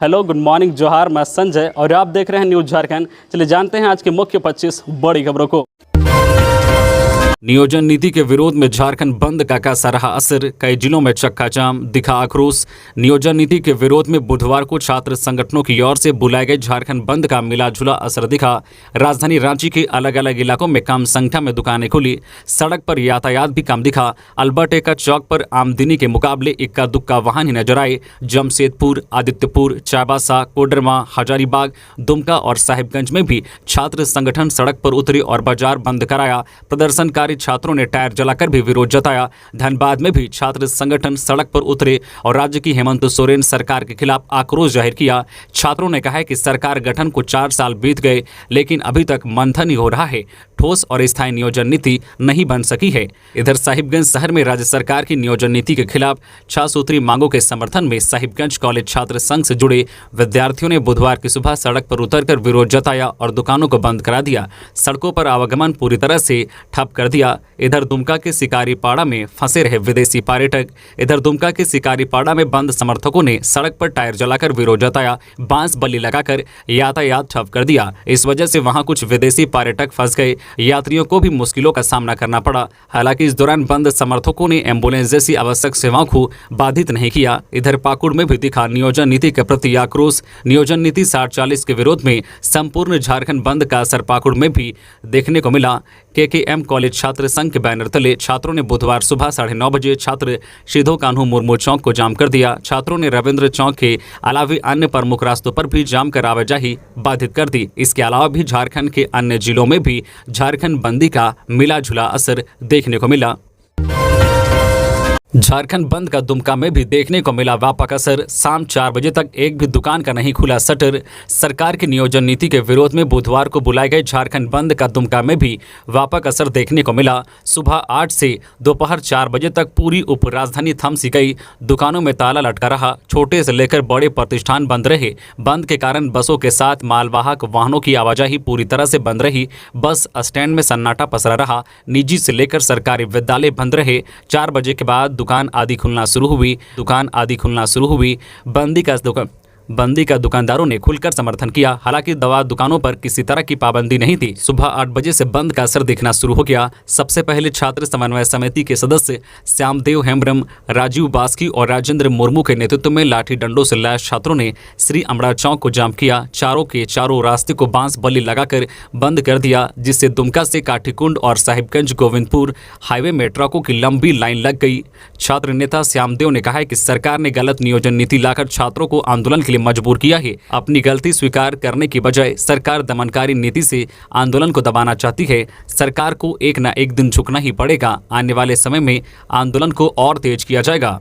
Hello, good morning, जोहार। मैं संजय और आप देख रहे हैं न्यूज़ झारखंड। चलिए जानते हैं आज के मुख्य 25 बड़ी खबरों को। नियोजन नीति के विरोध में झारखंड बंद का कैसा रहा असर, कई जिलों में चक्का जाम, दिखा आक्रोश। नियोजन नीति के विरोध में बुधवार को छात्र संगठनों की ओर से बुलाए गए झारखंड बंद का मिला जुला असर दिखा। राजधानी रांची के अलग अलग इलाकों में कम संख्या में दुकानें खुली, सड़क पर यातायात भी कम दिखा। अल्बर्ट एक्का चौक पर आमदनी के मुकाबले इक्का दुक्का वाहन ही नजर आए। जमशेदपुर, आदित्यपुर, चाईबासा, कोडरमा, हजारीबाग, दुमका और साहिबगंज में भी छात्र संगठन सड़क पर उतरे और बाजार बंद कराया। प्रदर्शनकारी छात्रों ने टायर जलाकर भी विरोध जताया। धनबाद में भी छात्र संगठन सड़क पर उतरे और राज्य की हेमंत सोरेन सरकार के खिलाफ आक्रोश जाहिर किया। छात्रों ने कहा है कि सरकार गठन को 4 साल बीत गए लेकिन अभी तक मंथन ही हो रहा है, ठोस और स्थायी नियोजन नीति नहीं बन सकी है। इधर साहिबगंज शहर में राज्य सरकार की नियोजन नीति के खिलाफ 6 सूत्री मांगों के समर्थन में साहिबगंज कॉलेज छात्र संघ से जुड़े विद्यार्थियों ने बुधवार की सुबह सड़क पर उतरकर विरोध जताया और दुकानों को बंद करा दिया। सड़कों पर आवागमन पूरी तरह से ठप कर दिया। इधर दुमका के शिकारीपाड़ा में फंसे रहे विदेशी पर्यटक। इधर दुमका के शिकारीपाड़ा में बंद समर्थकों ने सड़क पर टायर जलाकर विरोध जताया, बांस बल्ली लगाकर यातायात ठप कर दिया। इस वजह से वहां कुछ विदेशी पर्यटक फंस गए, यात्रियों को भी मुश्किलों का सामना करना पड़ा। हालांकि इस दौरान बंद समर्थकों ने एम्बुलेंस जैसी आवश्यक सेवाओं को बाधित नहीं किया। इधर पाकुड़ में भी दिखा नियोजन नीति के प्रति आक्रोश। नियोजन नीति 60-40 के विरोध में संपूर्ण झारखंड बंद का असर पाकुड़ में भी देखने को मिला। केकेएम कॉलेज छात्र संघ के बैनर तले छात्रों ने बुधवार सुबह 9:30 बजे छात्र सिधो कान्हू मुर्मू चौक को जाम कर दिया। छात्रों ने रविंद्र चौक के अलावा अन्य प्रमुख रास्तों पर भी जाम कर आवाजाही बाधित कर दी। इसके अलावा भी झारखंड के अन्य जिलों में भी झारखंड बंदी का मिला जुला असर देखने को मिला। झारखंड बंद का दुमका में भी देखने को मिला व्यापक असर। शाम 4 बजे तक एक भी दुकान का नहीं खुला शटर। सरकार की नियोजन नीति के विरोध में बुधवार को बुलाए गए झारखंड बंद का दुमका में भी व्यापक असर देखने को मिला। सुबह 8 से दोपहर 4 बजे तक पूरी उप राजधानी थम सी गई। दुकानों में ताला लटका रहा, छोटे से लेकर बड़े प्रतिष्ठान बंद रहे। बंद के कारण बसों के साथ मालवाहक वाहनों की आवाजाही पूरी तरह से बंद रही। बस स्टैंड में सन्नाटा पसरा रहा। निजी से लेकर सरकारी विद्यालय बंद रहे। 4 बजे के बाद दुकान आदि खुलना शुरू हुई। बंदी का दुकानदारों ने खुलकर समर्थन किया। हालांकि दवा दुकानों पर किसी तरह की पाबंदी नहीं थी। सुबह 8 बजे से बंद का असर दिखना शुरू हो गया। सबसे पहले छात्र समन्वय समिति के सदस्य श्यामदेव हेम्ब्रम, राजीव बास्की और राजेंद्र मुर्मू के नेतृत्व में लाठी डंडों से लैस छात्रों ने श्री अमड़ा चौक को जाम किया। चारों के चारों रास्ते को बांस बल्ली लगाकर बंद कर दिया, जिससे दुमका से काठीकुंड और साहिबगंज गोविंदपुर हाईवे में ट्रकों की लंबी लाइन लग गई। छात्र नेता श्यामदेव ने कहा है कि सरकार ने गलत नियोजन नीति लाकर छात्रों को आंदोलन के लिए मजबूर किया है। अपनी गलती स्वीकार करने की बजाय सरकार दमनकारी नीति से आंदोलन को दबाना चाहती है। सरकार को एक न एक दिन झुकना ही पड़ेगा। आने वाले समय में आंदोलन को और तेज किया जाएगा।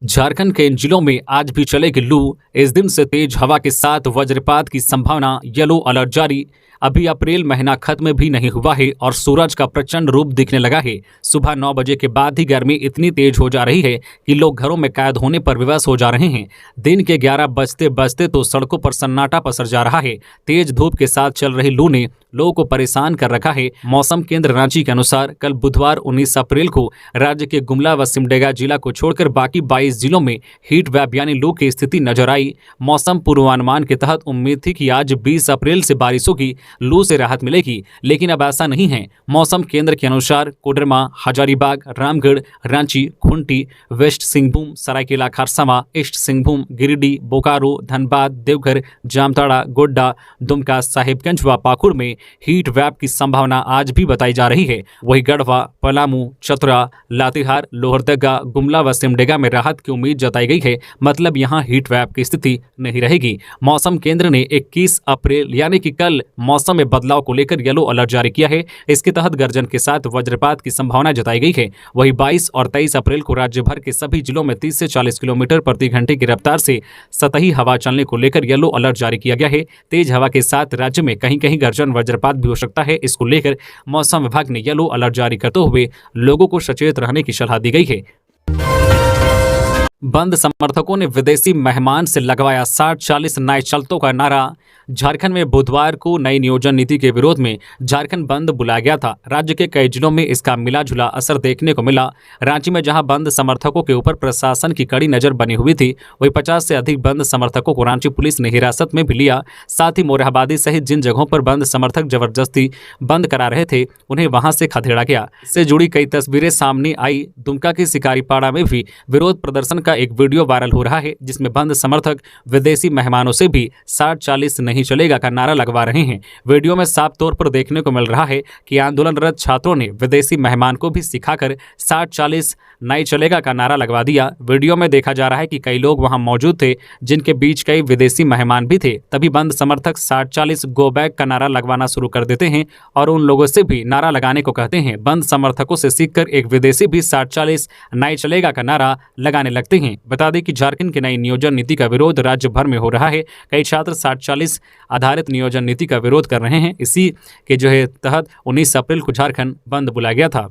झारखंड के इन जिलों में आज भी चलेगी लू। इस दिन से तेज हवा के साथ वज्रपात की संभावना, येलो अलर्ट जारी। अभी अप्रैल महीना खत्म भी नहीं हुआ है और सूरज का प्रचंड रूप दिखने लगा है। सुबह 9 बजे के बाद ही गर्मी इतनी तेज हो जा रही है कि लोग घरों में कैद होने पर विवश हो जा रहे हैं। दिन के 11 बजते बजते तो सड़कों पर सन्नाटा पसर जा रहा है। तेज धूप के साथ चल रही लू ने लोगों को परेशान कर रखा है। मौसम केंद्र रांची के अनुसार कल बुधवार 19 अप्रैल को राज्य के गुमला व सिमडेगा जिला को छोड़कर बाकी 22 जिलों में हीट वेव यानी लू की स्थिति नजर आई। मौसम पूर्वानुमान के तहत उम्मीद थी कि आज 20 अप्रैल से बारिश होगी, लू से राहत मिलेगी, लेकिन अब ऐसा नहीं है। मौसम केंद्र के अनुसार कोडरमा, हजारीबाग, रामगढ़, रांची, खूंटी, वेस्ट सिंहभूम, सरायकेला खरसावां, ईस्ट सिंहभूम, गिरिडीह, बोकारो, धनबाद, देवघर, जामताड़ा, गोड्डा, दुमका, साहिबगंज व पाकुड़ में हीट वेव की संभावना आज भी बताई जा रही है। वही गढ़वा, पलामू, चतरा, लातेहार, लोहरदगा, गुमला व सिमडेगा में राहत की उम्मीद जताई गई है। मतलब यहां हीट वेव की स्थिति नहीं रहेगी। मौसम केंद्र ने 21 अप्रैल यानी कि कल मौसम में बदलाव को लेकर येलो अलर्ट जारी किया है। इसके तहत गर्जन के साथ वज्रपात की संभावना जताई गई है। वही 22 और 23 अप्रैल को राज्य भर के सभी जिलों में 30 से 40 किलोमीटर प्रति घंटे की रफ्तार से सतही हवा चलने को लेकर येलो अलर्ट जारी किया गया है। तेज हवा के साथ राज्य में कहीं कहीं गर्जन वज्रपात भी हो सकता है। इसको लेकर मौसम विभाग ने येलो अलर्ट जारी करते हुए लोगों को सचेत रहने की सलाह दी गई है। बंद समर्थकों ने विदेशी मेहमान से लगवाया 60-40 नए चलतों का नारा। झारखंड में बुधवार को नई नियोजन नीति के विरोध में झारखंड बंद बुलाया गया था। राज्य के कई जिलों में इसका मिला जुला असर देखने को मिला। रांची में जहां बंद समर्थकों के ऊपर प्रशासन की कड़ी नजर बनी हुई थी, वहीं 50 से अधिक बंद समर्थकों को रांची पुलिस ने हिरासत में भी लिया। साथ ही मोरहाबादी सहित जिन जगहों पर बंद समर्थक जबरदस्ती बंद करा रहे थे, उन्हें वहां से खदेड़ा गया। इससे जुड़ी कई तस्वीरें सामने आई। दुमका की शिकारीपाड़ा में भी विरोध प्रदर्शन का एक वीडियो वायरल हो रहा है, जिसमें बंद समर्थक विदेशी मेहमानों से भी 60-40 नहीं चलेगा का नारा लगवा रहे हैं। वीडियो में साफ तौर पर देखने को मिल रहा है कि आंदोलनरत छात्रों ने विदेशी मेहमान को भी सिखाकर 60-40 नहीं चलेगा का नारा लगवा दिया। वीडियो में देखा जा रहा है कि कई लोग वहां मौजूद थे, जिनके बीच कई विदेशी मेहमान भी थे। तभी बंद समर्थक 60-40 गो बैक का नारा लगवाना शुरू कर देते हैं और उन लोगों से भी नारा लगाने को कहते हैं। बंद समर्थकों से सीखकर एक विदेशी भी 60-40 नहीं चलेगा का नारा लगाने लगते हैं। बता दें कि झारखंड की नई नियोजन नीति का विरोध राज्य भर में हो रहा है। कई छात्र 60-40 आधारित नियोजन नीति का विरोध कर रहे हैं। इसी के तहत 19 अप्रैल को झारखंड बंद बुलाया गया था।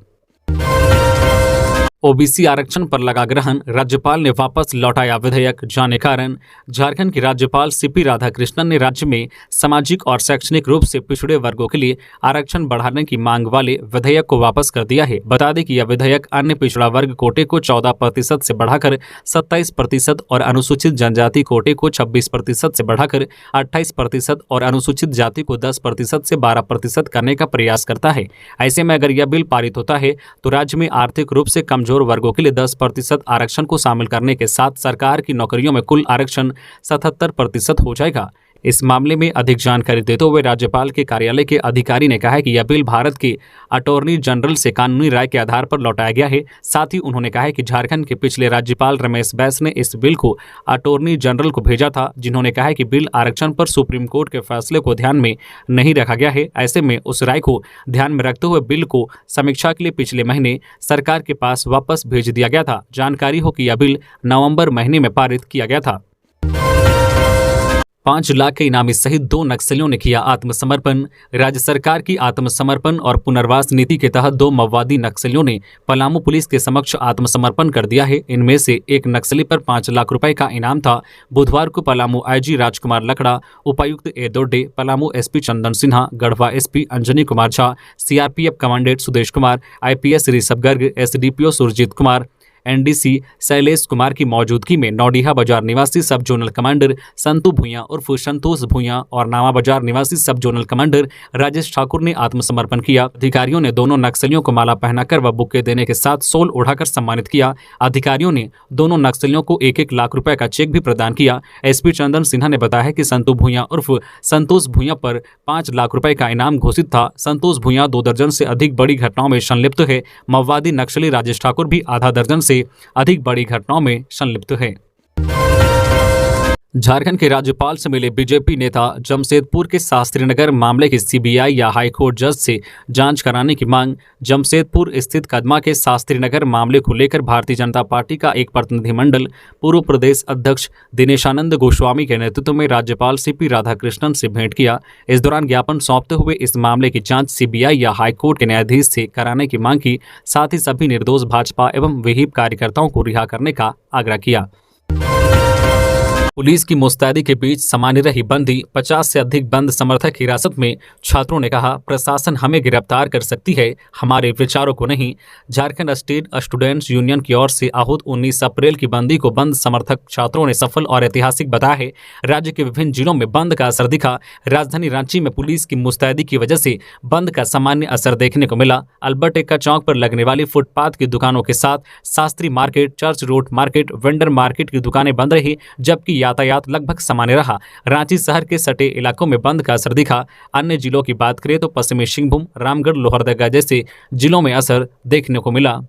ओबीसी आरक्षण पर लगा ग्रहण, राज्यपाल ने वापस लौटाया विधेयक, जाने कारण। झारखंड के राज्यपाल सीपी राधाकृष्णन ने राज्य में सामाजिक और शैक्षणिक रूप से पिछड़े वर्गों के लिए आरक्षण बढ़ाने की मांग वाले विधेयक को वापस कर दिया है। बता दें कि यह विधेयक अन्य पिछड़ा वर्ग कोटे को 14% से बढ़ाकर 27% और अनुसूचित जनजाति कोटे को 26% से बढ़ाकर 28% और अनुसूचित जाति को 10% से 12% करने का प्रयास करता है। ऐसे में अगर यह बिल पारित होता है तो राज्य में आर्थिक रूप से कमजोर वर्गों के लिए 10% आरक्षण को शामिल करने के साथ सरकार की नौकरियों में कुल आरक्षण 77% हो जाएगा। इस मामले में अधिक जानकारी देते हुए राज्यपाल के कार्यालय के अधिकारी ने कहा है कि यह बिल भारत के अटॉर्नी जनरल से कानूनी राय के आधार पर लौटाया गया है। साथ ही उन्होंने कहा है कि झारखंड के पिछले राज्यपाल रमेश बैस ने इस बिल को अटॉर्नी जनरल को भेजा था, जिन्होंने कहा है कि बिल आरक्षण पर सुप्रीम कोर्ट के फैसले को ध्यान में नहीं रखा गया है। ऐसे में उस राय को ध्यान में रखते हुए बिल को समीक्षा के लिए पिछले महीने सरकार के पास वापस भेज दिया गया था। जानकारी हो कि यह बिल नवंबर महीने में पारित किया गया था। 5 लाख के इनामी सहित 2 नक्सलियों ने किया आत्मसमर्पण। राज्य सरकार की आत्मसमर्पण और पुनर्वास नीति के तहत 2 माओवादी नक्सलियों ने पलामू पुलिस के समक्ष आत्मसमर्पण कर दिया है। इनमें से एक नक्सली पर 5 लाख रुपए का इनाम था। बुधवार को पलामू आईजी राजकुमार लकड़ा, उपायुक्त A Dodde, Palamu SP Chandan Sinha, Garhwa SP Anjani Kumar Jha, CRPF commandant Sudesh Kumar, IPS Rishabh Garg, SDPO Surjit Kumar, NDC Shailesh Kumar की मौजूदगी में नौडीहा बाजार निवासी सब जोनल कमांडर संतू भूंया उर्फ संतोष भूंया और नावा बाजार निवासी सब जोनल कमांडर राजेश ठाकुर ने आत्मसमर्पण किया। अधिकारियों ने दोनों नक्सलियों को माला पहनाकर व बुक्के देने के साथ सोल उड़ाकर सम्मानित किया। अधिकारियों ने दोनों नक्सलियों को 1-1 लाख रुपए का चेक भी प्रदान किया। एसपी चंदन सिन्हा ने बताया कि संतू भूंया उर्फ संतोष भूंया पर 5 लाख रुपए का इनाम घोषित था। संतोष भूंया 2 दर्जन से अधिक बड़ी घटनाओं में संलिप्त है। माओवादी नक्सली राजेश ठाकुर भी आधा दर्जन से अधिक बड़ी घटनाओं में संलिप्त है। झारखंड के राज्यपाल से मिले बीजेपी नेता जमशेदपुर के शास्त्रीनगर मामले की सीबीआई या हाईकोर्ट जज से जांच कराने की मांग। जमशेदपुर स्थित कदमा के शास्त्रीनगर मामले को लेकर भारतीय जनता पार्टी का एक प्रतिनिधिमंडल पूर्व प्रदेश अध्यक्ष दिनेशानंद गोस्वामी के नेतृत्व में राज्यपाल सीपी राधाकृष्णन से भेंट किया। इस दौरान ज्ञापन सौंपते हुए इस मामले की जांच सीबीआई या हाईकोर्ट के न्यायाधीश से कराने की मांग की। साथ ही सभी निर्दोष भाजपा एवं विहिप कार्यकर्ताओं को रिहा करने का आग्रह किया। पुलिस की मुस्तैदी के बीच सामान्य रही बंदी, 50 से अधिक बंद समर्थक हिरासत में। छात्रों ने कहा, प्रशासन हमें गिरफ्तार कर सकती है, हमारे विचारों को नहीं। झारखंड स्टेट स्टूडेंट्स यूनियन की ओर से आहूत 19 अप्रैल की बंदी को बंद समर्थक छात्रों ने सफल और ऐतिहासिक बताया है। राज्य के विभिन्न जिलों में बंद का असर दिखा। राजधानी रांची में पुलिस की मुस्तैदी की वजह से बंद का सामान्य असर देखने को मिला। अल्बर्ट एक्का चौक पर लगने वाली फुटपाथ की दुकानों के साथ Shastri market, church road market, vendor market की दुकानें बंद रही, जबकि यातायात लगभग सामान्य रहा। रांची शहर के सटे इलाकों में बंद का असर दिखा। अन्य जिलों की बात करें तो पश्चिमी सिंहभूम, रामगढ़, लोहरदगा जैसे जिलों में असर देखने को मिला।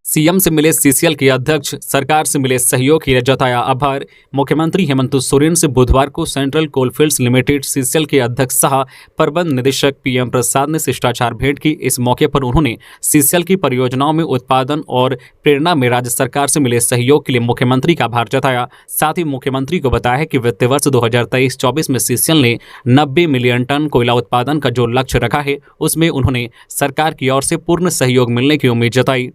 सीएम से मिले सीसीएल के अध्यक्ष, सरकार से मिले सहयोग की जताया आभार। मुख्यमंत्री हेमंत सोरेन से बुधवार को सेंट्रल कोलफील्ड्स लिमिटेड सीसीएल के अध्यक्ष सह प्रबंध निदेशक पीएम प्रसाद ने शिष्टाचार भेंट की। इस मौके पर उन्होंने सीसीएल की परियोजनाओं में उत्पादन और प्रेरणा में राज्य सरकार से मिले सहयोग के लिए मुख्यमंत्री का आभार जताया। साथ ही मुख्यमंत्री को बताया कि वित्तीय वर्ष 2023-24 में सीसीएल ने 90 मिलियन टन कोयला उत्पादन का जो लक्ष्य रखा है, उसमें उन्होंने सरकार की ओर से पूर्ण सहयोग मिलने की उम्मीद जताई।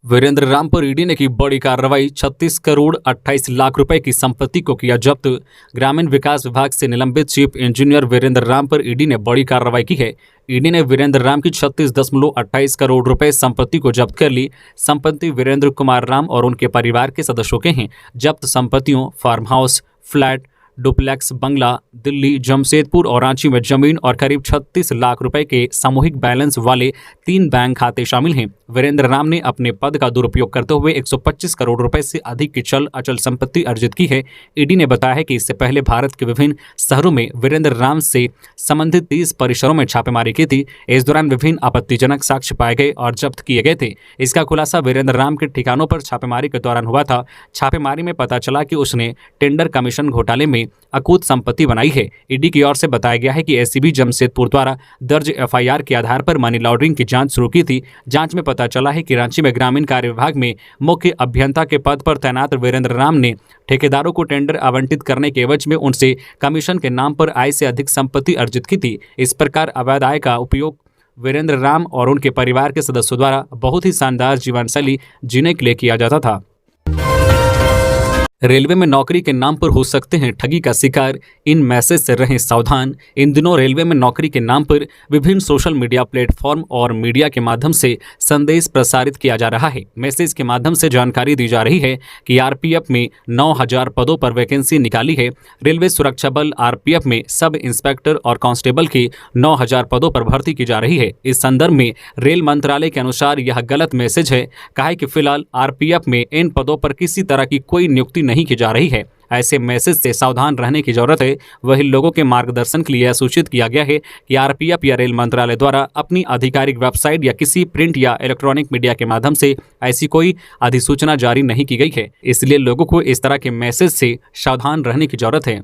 वीरेंद्र राम पर ईडी ने की बड़ी कार्रवाई। 36 करोड़ 28 लाख रुपए की संपत्ति को किया जब्त। ग्रामीण विकास विभाग से निलंबित चीफ इंजीनियर वीरेंद्र राम पर ईडी ने बड़ी कार्रवाई की है। ईडी ने वीरेंद्र राम की 36.28 करोड़ रुपए संपत्ति को जब्त कर ली। संपत्ति वीरेंद्र कुमार राम और उनके परिवार के सदस्यों के हैं। जब्त संपत्तियों फार्म हाउस, फ्लैट, डुप्लेक्स बंगला, दिल्ली, जमशेदपुर और रांची में जमीन और करीब 36 लाख रुपए के सामूहिक बैलेंस वाले 3 बैंक खाते शामिल हैं। वीरेंद्र राम ने अपने पद का दुरुपयोग करते हुए 125 करोड़ रुपए से अधिक की चल अचल संपत्ति अर्जित की है। ईडी ने बताया है कि इससे पहले भारत के विभिन्न शहरों में वीरेंद्र राम से संबंधित 30 परिसरों में छापेमारी की थी। इस दौरान विभिन्न आपत्तिजनक साक्ष्य पाए गए और जब्त किए गए थे। इसका खुलासा वीरेंद्र राम के ठिकानों पर छापेमारी के दौरान हुआ था। छापेमारी में पता चला कि उसने टेंडर कमीशन घोटाले में अकूत संपत्ति बनाई है। ईडी की ओर से बताया गया है कि एसीबी जमशेदपुर द्वारा दर्ज एफआईआर के आधार पर मनी लॉन्ड्रिंग की जांच शुरू की थी। जांच में पता चला है कि रांची में ग्रामीण कार्य विभाग में मुख्य अभियंता के पद पर तैनात वीरेंद्र राम ने ठेकेदारों को टेंडर आवंटित करने के एवज में उनसे कमीशन के नाम पर आय से अधिक संपत्ति अर्जित की थी। इस प्रकार अवैध आय का उपयोग वीरेंद्र राम और उनके परिवार के सदस्यों द्वारा बहुत ही शानदार जीवनशैली जीने के लिए किया जाता था। रेलवे में नौकरी के नाम पर हो सकते हैं ठगी का शिकार, इन मैसेज से रहें सावधान। इन दिनों रेलवे में नौकरी के नाम पर विभिन्न सोशल मीडिया प्लेटफॉर्म और मीडिया के माध्यम से संदेश प्रसारित किया जा रहा है। मैसेज के माध्यम से जानकारी दी जा रही है कि आरपीएफ में 9000 पदों पर वैकेंसी निकाली है। रेलवे सुरक्षा बल आरपीएफ में सब इंस्पेक्टर और कांस्टेबल की 9000 पदों पर भर्ती की जा रही है। इस संदर्भ में रेल मंत्रालय के अनुसार यह गलत मैसेज है। कहा है कि फिलहाल आरपीएफ में इन पदों पर किसी तरह की कोई नियुक्ति नहीं की जा रही है। ऐसे मैसेज से सावधान रहने की जरूरत है। वही लोगों के मार्गदर्शन के लिए सूचित किया गया है कि आरपीएफ या रेल मंत्रालय द्वारा अपनी आधिकारिक वेबसाइट या किसी प्रिंट या इलेक्ट्रॉनिक मीडिया के माध्यम से ऐसी कोई अधिसूचना जारी नहीं की गई है। इसलिए लोगों को इस तरह के मैसेज से सावधान रहने की जरूरत है।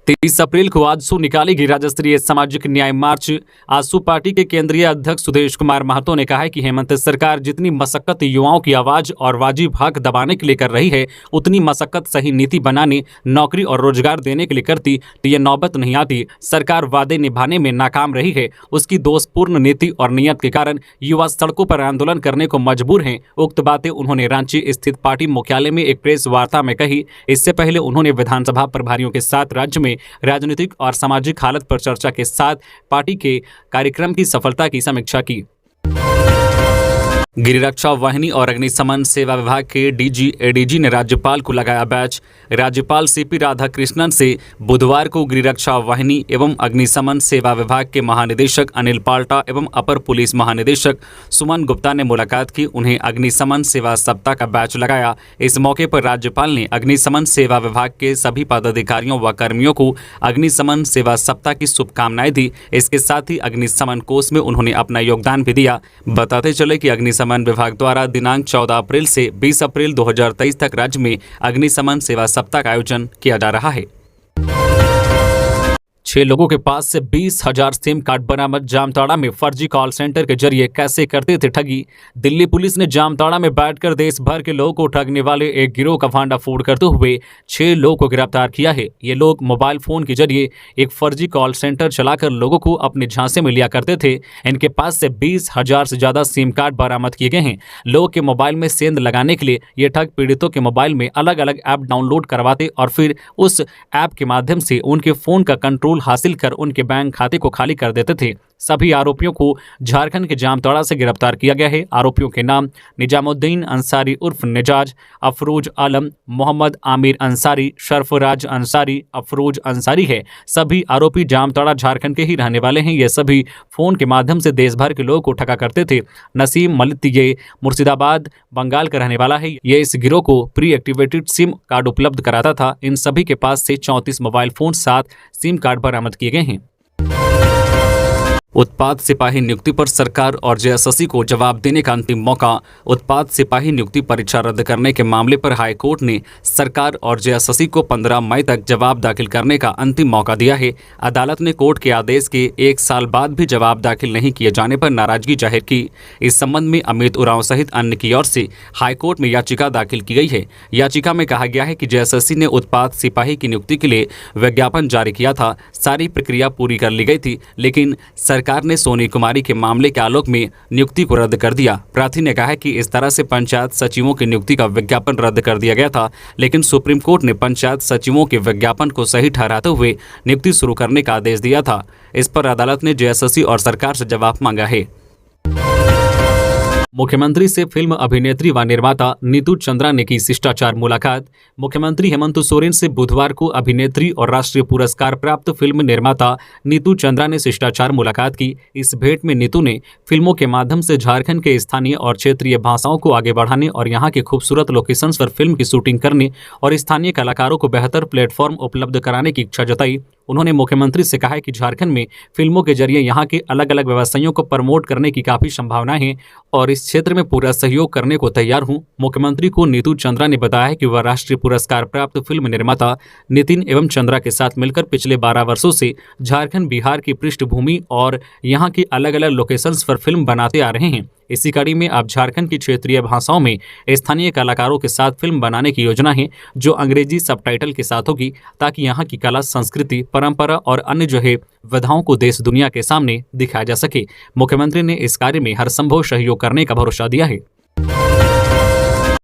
30 अप्रैल को आजसू निकालेगी राज्य स्तरीय सामाजिक न्याय मार्च। आजसू पार्टी के केंद्रीय अध्यक्ष सुदेश कुमार महतो ने कहा है कि हेमंत सरकार जितनी मशक्कत युवाओं की आवाज और वाजिब हक दबाने के लिए कर रही है, उतनी मशक्कत सही नीति बनाने, नौकरी और रोजगार देने के लिए करती तो ये नौबत नहीं आती। सरकार वादे निभाने में नाकाम रही है। उसकी दोषपूर्ण नीति और नियत के कारण युवा सड़कों पर आंदोलन करने को मजबूर हैं। उक्त बातें उन्होंने रांची स्थित पार्टी मुख्यालय में एक प्रेस वार्ता में कही। इससे पहले उन्होंने विधानसभा प्रभारियों के साथ राज्य में राजनीतिक और सामाजिक हालत पर चर्चा के साथ पार्टी के कार्यक्रम की सफलता की समीक्षा की। गिरिरक्षा वाहिनी और अग्निशमन सेवा विभाग के डीजी एडीजी ने राज्यपाल को लगाया बैच। राज्यपाल सीपी राधाकृष्णन से बुधवार को गिरिरक्षा वाहिनी एवं अग्निशमन सेवा विभाग के महानिदेशक अनिल पाल्टा एवं अपर पुलिस महानिदेशक सुमन गुप्ता ने मुलाकात की। उन्हें अग्निशमन सेवा सप्ताह का बैच लगाया। इस मौके पर राज्यपाल ने अग्निशमन सेवा विभाग के सभी पदाधिकारियों व कर्मियों को अग्निशमन सेवा सप्ताह की शुभकामनाएं दी। इसके साथ ही अग्निशमन कोष में उन्होंने अपना योगदान भी दिया। बताते चले कि अग्निशमन विभाग द्वारा दिनांक 14 अप्रैल से 20 अप्रैल 2023 तक राज्य में अग्निशमन सेवा सप्ताह का आयोजन किया जा रहा है। 6 लोगों के पास से 20,000 सिम कार्ड बरामद। जामताड़ा में फर्जी कॉल सेंटर के जरिए कैसे करते थे ठगी। दिल्ली पुलिस ने जामताड़ा में बैठकर देश भर के लोगों को ठगने वाले एक गिरोह का भांडाफोड़ करते हुए 6 लोगों को गिरफ्तार किया है। ये लोग मोबाइल फोन के जरिए एक फर्जी कॉल सेंटर चलाकर लोगों को अपने झांसे में लिया करते थे। इनके पास से 20,000 से ज्यादा सिम कार्ड बरामद किए गए हैं। लोगों के मोबाइल में सेंध लगाने के लिए ये ठग पीड़ितों के मोबाइल में अलग अलग ऐप डाउनलोड करवाते और फिर उस ऐप के माध्यम से उनके फोन का कंट्रोल हासिल कर उनके बैंक खाते को खाली कर देते थे। सभी आरोपियों को झारखंड के जामताड़ा से गिरफ्तार किया गया है। आरोपियों के नाम निजामुद्दीन अंसारी उर्फ निजाज, अफरोज आलम, मोहम्मद आमिर अंसारी, शरफराज अंसारी, अफरोज अंसारी है। सभी आरोपी जामताड़ा झारखंड के ही रहने वाले हैं। ये सभी फोन के माध्यम से देश भर के लोगों को ठगा करते थे। नसीम मलिक ये मुर्शिदाबाद बंगाल का रहने वाला है। ये इस गिरोह को प्री एक्टिवेटेड सिम कार्ड उपलब्ध कराता था। इन सभी के पास से 34 मोबाइल फोन 7 सिम कार्ड बरामद किए गए हैं। उत्पाद सिपाही नियुक्ति पर सरकार और जेएसएससी को जवाब देने का अंतिम मौका। उत्पाद सिपाही नियुक्ति परीक्षा रद्द करने के मामले पर हाईकोर्ट ने सरकार और जेएसएससी को 15 मई तक जवाब दाखिल करने का अंतिम मौका दिया है। अदालत ने कोर्ट के आदेश के 1 साल बाद भी जवाब दाखिल नहीं किए जाने पर नाराजगी जाहिर की। इस संबंध में अमित उरांव सहित अन्य की ओर से हाईकोर्ट में याचिका दाखिल की गई है। याचिका में कहा गया है कि जेएसएससी ने उत्पाद सिपाही की नियुक्ति के लिए विज्ञापन जारी किया था। सारी प्रक्रिया पूरी कर ली गई थी, लेकिन सरकार ने सोनी कुमारी के मामले के आलोक में नियुक्ति को रद्द कर दिया। प्रार्थी ने कहा है कि इस तरह से पंचायत सचिवों की नियुक्ति का विज्ञापन रद्द कर दिया गया था, लेकिन सुप्रीम कोर्ट ने पंचायत सचिवों के विज्ञापन को सही ठहराते हुए नियुक्ति शुरू करने का आदेश दिया था। इस पर अदालत ने जेएसएससी और सरकार से जवाब मांगा है। मुख्यमंत्री से फिल्म अभिनेत्री व निर्माता नीतू चंद्रा ने की शिष्टाचार मुलाकात। मुख्यमंत्री हेमंत सोरेन से बुधवार को अभिनेत्री और राष्ट्रीय पुरस्कार प्राप्त फिल्म निर्माता नीतू चंद्रा ने शिष्टाचार मुलाकात की। इस भेंट में नीतू ने फिल्मों के माध्यम से झारखंड के स्थानीय और क्षेत्रीय भाषाओं को आगे बढ़ाने और यहां के खूबसूरत लोकेशंस पर फिल्म की शूटिंग करने और स्थानीय कलाकारों को बेहतर प्लेटफॉर्म उपलब्ध कराने की इच्छा जताई। उन्होंने मुख्यमंत्री से कहा है कि झारखंड में फिल्मों के जरिए यहां के अलग अलग व्यवसायियों को प्रमोट करने की काफी संभावनाएं हैं और इस क्षेत्र में पूरा सहयोग करने को तैयार हूं। मुख्यमंत्री को नीतू चंद्रा ने बताया है कि वह राष्ट्रीय पुरस्कार प्राप्त फिल्म निर्माता नितिन एवं चंद्रा के साथ मिलकर पिछले 12 वर्षों से झारखंड बिहार की पृष्ठभूमि और यहां की अलग अलग लोकेशंस पर फिल्म बनाते आ रहे हैं। इसी कड़ी में अब झारखंड की क्षेत्रीय भाषाओं में स्थानीय कलाकारों के साथ फिल्म बनाने की योजना है, जो अंग्रेजी सबटाइटल के साथ होगी, ताकि यहाँ की कला, संस्कृति, परंपरा और अन्य विधाओं को देश दुनिया के सामने दिखाया जा सके। मुख्यमंत्री ने इस कार्य में हर संभव सहयोग करने का भरोसा दिया है।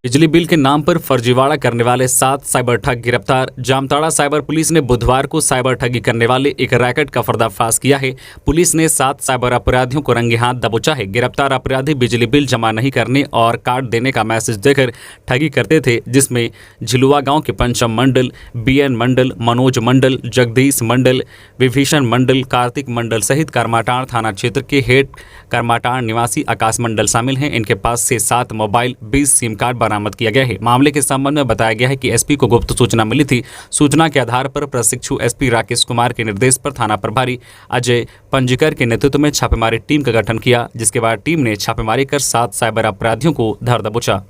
बिजली बिल के नाम पर फर्जीवाड़ा करने वाले 7 साइबर ठग गिरफ्तार। जामताड़ा साइबर पुलिस ने बुधवार को साइबर ठगी करने वाले एक रैकेट का पर्दाफाश किया है। पुलिस ने 7 साइबर अपराधियों को रंगे हाथ दबोचा है। गिरफ्तार अपराधी बिजली बिल जमा नहीं करने और काट देने का मैसेज देकर ठगी करते थे, जिसमें झिलुआ गांव के पंचम मंडल, बीएन मंडल, मनोज मंडल, जगदीश मंडल, विभीषण मंडल, कार्तिक मंडल सहित करमाटांड़ थाना क्षेत्र के हेड करमाटांड़ निवासी आकाश मंडल शामिल हैं। इनके पास से 7 मोबाइल, 20 सिम कार्ड बरामद किया गया है। मामले के संबंध में बताया गया है कि एसपी को गुप्त सूचना मिली थी। सूचना के आधार पर प्रशिक्षु एसपी राकेश कुमार के निर्देश पर थाना प्रभारी अजय पंजीकर के नेतृत्व में छापेमारी टीम का गठन किया, जिसके बाद टीम ने छापेमारी कर 7 साइबर अपराधियों को धर दबोचा।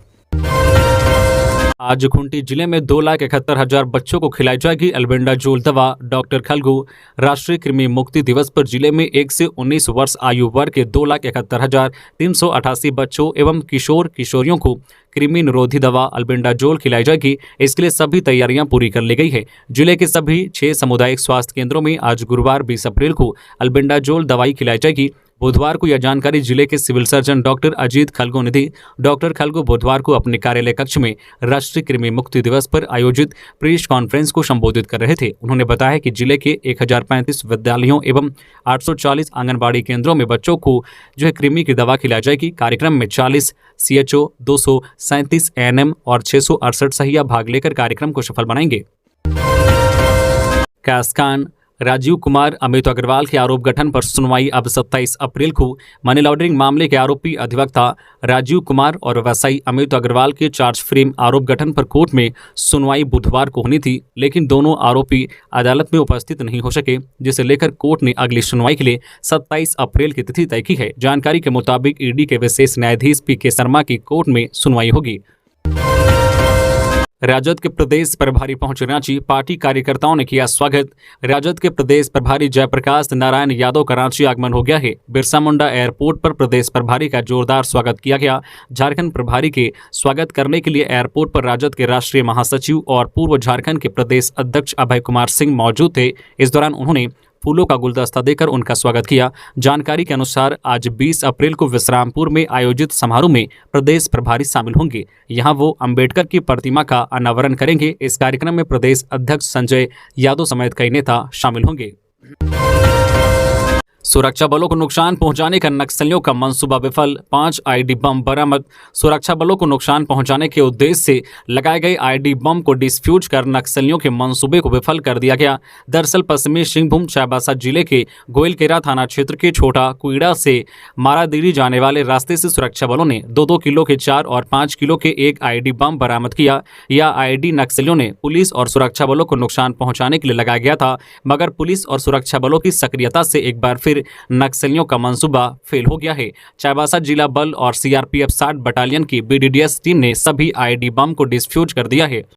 आज खूंटी जिले में 2,71,000 बच्चों को खिलाई जाएगी एल्बेंडाजोल दवा। डॉक्टर खलगू राष्ट्रीय कृमि मुक्ति दिवस पर जिले में 1 से 19 वर्ष आयु वर्ग के 2,71,388 बच्चों एवं किशोर किशोरियों को कृमि निरोधी दवा एल्बेंडाजोल खिलाई जाएगी। इसके लिए सभी तैयारियां पूरी कर ली गई है। जिले के सभी 6 सामुदायिक स्वास्थ्य केंद्रों में आज गुरुवार 20 अप्रैल को एल्बेंडाजोल दवाई खिलाई जाएगी। बुधवार को यह जानकारी जिले के सिविल सर्जन डॉक्टर अजीत खलगो ने दी। डॉक्टर खलगो बुधवार को अपने कार्यालय कक्ष में राष्ट्रीय कृमि मुक्ति दिवस पर आयोजित प्रेस कॉन्फ्रेंस को संबोधित कर रहे थे। उन्होंने बताया कि जिले के 1035 विद्यालयों एवं 840 आंगनबाड़ी केंद्रों में बच्चों को कृमि की दवा खिलाई जाएगी। कार्यक्रम में 40 CHO, 237 ANM और 668 सहिया भाग लेकर कार्यक्रम को सफल बनाएंगे। कैसकान राजीव कुमार अमित अग्रवाल के आरोप गठन पर सुनवाई अब 27 अप्रैल को। मनी लॉन्ड्रिंग मामले के आरोपी अधिवक्ता राजीव कुमार और व्यवसायी अमित अग्रवाल के चार्ज फ्रेम आरोप गठन पर कोर्ट में सुनवाई बुधवार को होनी थी, लेकिन दोनों आरोपी अदालत में उपस्थित नहीं हो सके, जिसे लेकर कोर्ट ने अगली सुनवाई के लिए 27 अप्रैल की तिथि तय की है। जानकारी के मुताबिक ईडी के विशेष न्यायाधीश PK शर्मा की कोर्ट में सुनवाई होगी। राजद के प्रदेश प्रभारी पहुंचे रांची, पार्टी कार्यकर्ताओं ने किया स्वागत। राजद के प्रदेश प्रभारी जयप्रकाश नारायण यादव का रांची आगमन हो गया है। बिरसा मुंडा एयरपोर्ट पर प्रदेश प्रभारी का जोरदार स्वागत किया गया। झारखंड प्रभारी के स्वागत करने के लिए एयरपोर्ट पर राजद के राष्ट्रीय महासचिव और पूर्व झारखंड के प्रदेश अध्यक्ष अभय कुमार सिंह मौजूद थे। इस दौरान उन्होंने फूलों का गुलदस्ता देकर उनका स्वागत किया। जानकारी के अनुसार आज 20 अप्रैल को विश्रामपुर में आयोजित समारोह में प्रदेश प्रभारी शामिल होंगे। यहां वो अंबेडकर की प्रतिमा का अनावरण करेंगे। इस कार्यक्रम में प्रदेश अध्यक्ष संजय यादव समेत कई नेता शामिल होंगे। सुरक्षा बलों को नुकसान पहुंचाने का नक्सलियों का मंसूबा विफल, 5 आईडी बम बरामद। सुरक्षा बलों को नुकसान पहुंचाने के उद्देश्य से लगाए गए आईडी बम को डिस्फ्यूज कर नक्सलियों के मंसूबे को विफल कर दिया गया। दरअसल पश्चिमी सिंहभूम चाईबासा जिले के गोइलकेरा थाना क्षेत्र के छोटा कुईड़ा से मारादीरी जाने वाले रास्ते से सुरक्षा बलों ने 2-2 किलो के 4 और 5 किलो के 1 आईडी बम बरामद किया। यह आईडी नक्सलियों ने पुलिस और सुरक्षा बलों को नुकसान पहुंचाने के लिए लगाया गया था, मगर पुलिस और सुरक्षा बलों की सक्रियता से एक बार फिर नक्सलियों का मंसूबा फेल हो गया है। चाईबासा जिला बल और CRPF 60 बटालियन की BDDS टीम ने सभी आईडी बम को डिस्फ्यूज कर दिया है।